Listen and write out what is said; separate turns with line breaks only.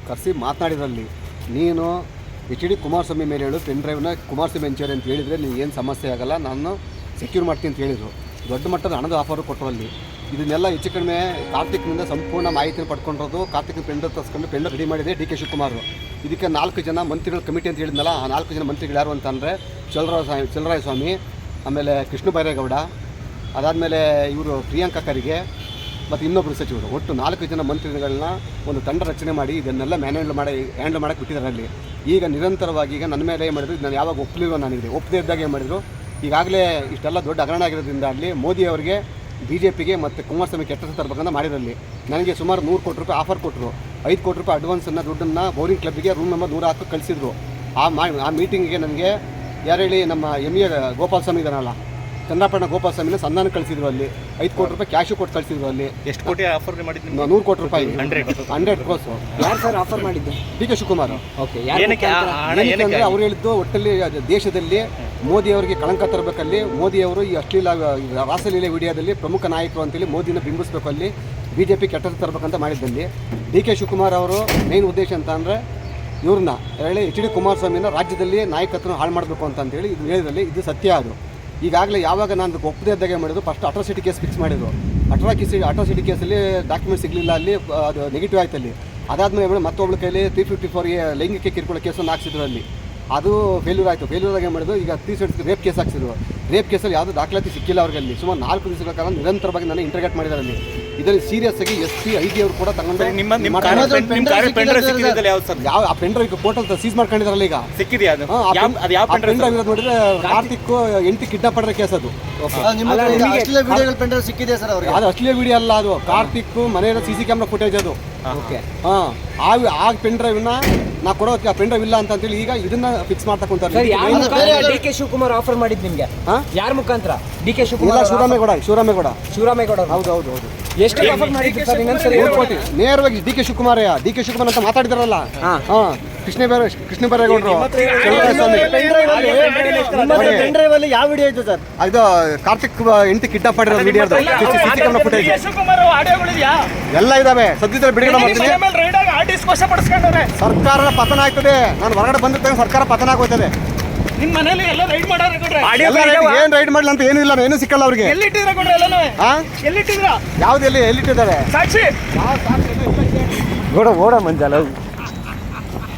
ಕರೆಸಿ ಮಾತನಾಡಿದ್ರಲ್ಲಿ ನೀನು H D Kumaraswamy ಮೇಲೆ ಹೇಳು ಪೆನ್ ಡ್ರೈವ್ನ ಕುಮಾರಸ್ವಾಮಿ ಹಂಚೋರಿ ಅಂತ ಹೇಳಿದರೆ ನೀವು ಏನು ಸಮಸ್ಯೆ ಆಗೋಲ್ಲ, ನಾನು ಸೆಕ್ಯೂರ್ ಮಾಡ್ತೀನಿ ಅಂತ ಹೇಳಿದರು. ದೊಡ್ಡ ಮಟ್ಟದ ಹಣದ ಆಫರು ಕೊಟ್ಟರು ಅಲ್ಲಿ. ಇದನ್ನೆಲ್ಲ ಹೆಚ್ಚು ಕಡಿಮೆ ಕಾರ್ತಿಕ್ನಿಂದ ಸಂಪೂರ್ಣ ಮಾಹಿತಿನ ಪಡ್ಕೊಂಡಿರೋದು. ಕಾರ್ತಿಕ್ನ ಪೆಂಡ್ ತರಿಸ್ಕೊಂಡು ಪೆಂಡ್ ರೆಡಿ ಮಾಡಿದೆ ಡಿ ಕೆ ಶಿವಕುಮಾರ್. ಇದಕ್ಕೆ 4 ಜನ ಮಂತ್ರಿಗಳ ಕಮಿಟಿ ಅಂತ ಹೇಳಿದ್ನಲ್ಲ, ಆ 4 ಜನ ಮಂತ್ರಿಗಳು ಯಾರು ಅಂತಂದರೆ ಚಲರಾಯ ಸ್ವಾಮಿ, ಆಮೇಲೆ ಕೃಷ್ಣ ಬೈರೇಗೌಡ, ಅದಾದಮೇಲೆ ಇವರು ಪ್ರಿಯಾಂಕಾ ಖರ್ಗೆ ಮತ್ತು ಇನ್ನೊಬ್ಬರು ಸಚಿವರು. ಒಟ್ಟು 4 ಜನ ಮಂತ್ರಿಗಳನ್ನ ಒಂದು ತಂಡ ರಚನೆ ಮಾಡಿ ಇದನ್ನೆಲ್ಲ ಹ್ಯಾಂಡಲ್ ಮಾಡೋಕ್ಕೆ ಬಿಟ್ಟಿದ್ದಾರೆ ಅಲ್ಲಿ. ಈಗ ನಿರಂತರವಾಗಿ ಈಗ ನನ್ನ ಮೇಲೆ ಏನು ಮಾಡಿದ್ರು, ನಾನು ಯಾವಾಗ ಒಪ್ಪಲಿಲ್ಲ, ನನಗೆ ಒಪ್ಪದೇ ಇದ್ದಾಗ ಏನು ಮಾಡಿದರು, ಈಗಾಗಲೇ ಇಷ್ಟೆಲ್ಲ ದೊಡ್ಡ ಹಗರಣ ಆಗಿರೋದ್ರಿಂದ ಅಲ್ಲಿ ಮೋದಿ ಅವರಿಗೆ BJPಗೆ ಮತ್ತು ಕುಮಾರಸ್ವಾಮಿ ಕೆಟ್ಟ ತರಬೇಕಂತ ಮಾಡಿರಲ್ಲಿ ನನಗೆ ಸುಮಾರು 100 ಕೋಟಿ ರೂಪಾಯಿ ಆಫರ್ ಕೊಟ್ಟರು. 5 ಕೋಟಿ ರೂಪಾಯಿ ಅಡ್ವಾನ್ಸನ್ನು ದುಡ್ಡನ್ನು ಬೌರಿಂಗ್ ಕ್ಲಬ್ಗೆ ರೂಮ್ ನಂಬರ್ 100 ಕಳಿಸಿದ್ರು. ಆ ಮೀಟಿಂಗಿಗೆ ನನಗೆ ಯಾರು ಹೇಳಿ, ನಮ್ಮ MA ಗೋಪಾಲಸ್ವಾಮಿ ಇದ್ದಾನಲ್ಲ, ಚಂದ್ರಪಟ್ಟಣ ಗೋಪಾಲಸ್ವಾಮಿನ ಸಂಧಾನ ಕಳಿಸಿದ್ರು. ಅಲ್ಲಿ 5 ಕೋಟಿ ರೂಪಾಯಿ ಕ್ಯಾಶು ಕೊಟ್ಟು ಕಳಿಸಿದ್ರು. ಅಲ್ಲಿ
ಎಷ್ಟು ಕೋಟಿ ಆಫರ್ ಮಾಡಿದ್ರು?
100 ಕೋಟಿ ರೂಪಾಯಿ, 100 ಕ್ರೋಸ್.
ಯಾರು ಸರ್ ಆಫರ್ ಮಾಡಿದ್ದು?
D K Shivakumar.
ಓಕೆ,
ಏನಕ್ಕೆ ಅವ್ರು ಹೇಳಿದ್ದು, ಒಟ್ಟಲ್ಲಿ ದೇಶದಲ್ಲಿ ಮೋದಿ ಅವರಿಗೆ ಕಳಂಕ ತರಬೇಕಲ್ಲಿ. ಮೋದಿಯವರು ಈ ಅಶ್ಲೀಲ ರಾಸಲೀಲೆ ವಿಡಿಯೋದಲ್ಲಿ ಪ್ರಮುಖ ನಾಯಕರು ಅಂತೇಳಿ ಮೋದಿನ ಬಿಂಬಿಸಬೇಕು, ಅಲ್ಲಿ BJP ಕೆಟ್ಟದ್ದು ತರಬೇಕಂತ ಮಾಡಿದ್ದಲ್ಲಿ ಡಿ ಕೆ ಶಿವಕುಮಾರ್ ಅವರು ಮೇನ್ ಉದ್ದೇಶ ಅಂತ ಅಂದರೆ ಇವ್ರನ್ನ ಹೇಳಿ ಎಚ್ ಡಿ ಕುಮಾರಸ್ವಾಮಿನ ರಾಜ್ಯದಲ್ಲಿ ನಾಯಕತ್ವನ ಹಾಳು ಮಾಡಬೇಕು ಅಂತೇಳಿ ಇದು ಹೇಳಿದ್ರಲ್ಲಿ ಇದು ಸತ್ಯ. ಅದು ಈಗಾಗಲೇ ಯಾವಾಗ ನಾನು ಒಪ್ಪದೇ ಇದ್ದಾಗ ಮಾಡಿದ್ರು, ಫಸ್ಟ್ ಅಟ್ರಾಸಿಟಿ ಕೇಸ್ ಫಿಕ್ಸ್ ಮಾಡಿದ್ರು. ಅಟ್ರಾಸಿಟಿ ಕೇಸಲ್ಲಿ ಡಾಕ್ಯುಮೆಂಟ್ ಸಿಗಲಿಲ್ಲ, ಅಲ್ಲಿ ಅದು ನೆಗೆಟಿವ್ ಆಯ್ತು. ಅಲ್ಲಿ ಅದಾದಮೇಲೆ ಮತ್ತೊಬ್ಬಳ ಕೈಲಿ 354 ಲೈಂಗಿಕ ಕಿರುಕುಳ ಕೇಸನ್ನು ಹಾಕ್ಸಿದ್ರು. ಅಲ್ಲಿ ಅದು ಫೇಲ್ಯೂರ್ ಆಯಿತು. ಫೇಲ್ಯೂರ್ ಆಗಿ ಮಾಡಿದ್ರು. ಈಗ 370 ರೇಪ್ ಕೇಸ್ ಹಾಕ್ಸಿದ್ರು. ರೇಪ್ ಕೇಸಲ್ಲಿ ಯಾವುದೂ ದಾಖಲಾತಿ ಸಿಕ್ಕಿಲ್ಲ ಅವ್ರಿಗೆ. ಅಲ್ಲಿ ಸುಮಾರು 4 ದಿವಸಗಳ ಕಾಲ ನಿರಂತರವಾಗಿ ನಾನು ಇಂಟರ್ಗೇಟ್ ಮಾಡಿದ್ದಾರೆ. ಅಲ್ಲಿ ಇದರಲ್ಲಿ ಸೀರಿಯಸ್ ಆಗಿ SP IG ಅವರು ಕೂಡ ತಗೊಂಡು ಯಾವ ಆ ಪೆನ್ ಡ್ರೈವ್ ಪೋರ್ಟಲ್ ಸೀಸ್ ಮಾಡ್ಕೊಂಡಿದ್ದಾರಲ್ಲ. ಈಗ ಸಿಕ್ಕಿದೆಯಾ ಅದು? ಪೆನ್ ಡ್ರೈವ್ ನೋಡಿದ್ರೆ ಕಾರ್ತಿಕ್ 8 ಕಿಡ್ನಾಪ್ ಮಾಡಿರೋ ಕೇಸ್ ಅದು. ಅದು ಅಶ್ಲೀಲ ವಿಡಿಯೋ ಅಲ್ಲ, ಅದು ಕಾರ್ತಿಕ್ ಮನೆಯ CC ಕ್ಯಾಮ್ರಾ ಫುಟೇಜ್ ಅದು.
ಓಕೆ,
ಆ ಪೆನ್ ಡ್ರೈವ್ನ ನಾ ಕೊಡೋ ಪೆನ್ ಡ್ರೈವ್ ಇಲ್ಲ ಅಂತೇಳಿ ಈಗ ಇದನ್ನ ಫಿಕ್ಸ್ ಮಾಡ್ತಾ ಕುಂತಾರೆ.
ಡಿ ಕೆ ಶಿವಕುಮಾರ್ ಆಫರ್ ಮಾಡಿದ್ ನಿಮ್ಗೆ? ಯಾರ ಮುಖಾಂತರ? D K Shivakumar, Shivaramegowda. ಹೌದು. ಎಷ್ಟು ಆಫರ್ ಮಾಡಿದ್ರು ಸರ್? ಇನ್ನೊಂದ್ಸರಿ
ನೇರವಾಗಿ ಡಿ ಕೆ ಶಿವಕುಮಾರ್ ಅಂತ ಮಾತಾಡಿದಾರಲ್ಲ. ಕೃಷ್ಣ ಬೈರೇಗೌಡರು.
ಪೆನ್ ಡ್ರೈವ್ ಅಲ್ಲಿ ಯಾವ ವಿಡಿಯೋ ಇತ್ತು ಸರ್?
ಇದು ಕಾರ್ತಿಕ್ 8 ಕಿಡ್ನಾಪ್ ಮಾಡಿರೋ ವಿಡಿಯೋ ಫುಟೇಜ್ ಎಲ್ಲ ಇದಾವೆ. ಸದ್ಯದಲ್ಲಿ ಬಿಡುಗಡೆ ಮಾಡ್ತೀನಿ. ಸರ್ಕಾರ ಪತನ ಆಯ್ತದೆ. ನಾನು ಹೊರಗಡೆ ಬಂದಿದ್ದಾಗ ಸರ್ಕಾರ ಪತನ ಆಗೋಯ್ತದೆ.
ನಿಮ್ಮ ಮನೇಲಿ ಎಲ್ಲ ರೈಡ್
ಏನ್ ರೈಡ್ ಮಾಡಲ್ಲ ಅಂತ ಏನೂ ಇಲ್ಲ, ಏನೂ ಸಿಕ್ಕಲ್ಲ ಅವ್ರಿಗೆ.
ಎಲ್ಲಿಟ್ಟಿದ್ರ?
ಯಾವ್ದು ಎಲ್ಲಿಟ್ಟಿದ್ದಾರೆ
ಸಾಕ್ಷಿ?
ಓಡ ಮಂಜಾಲ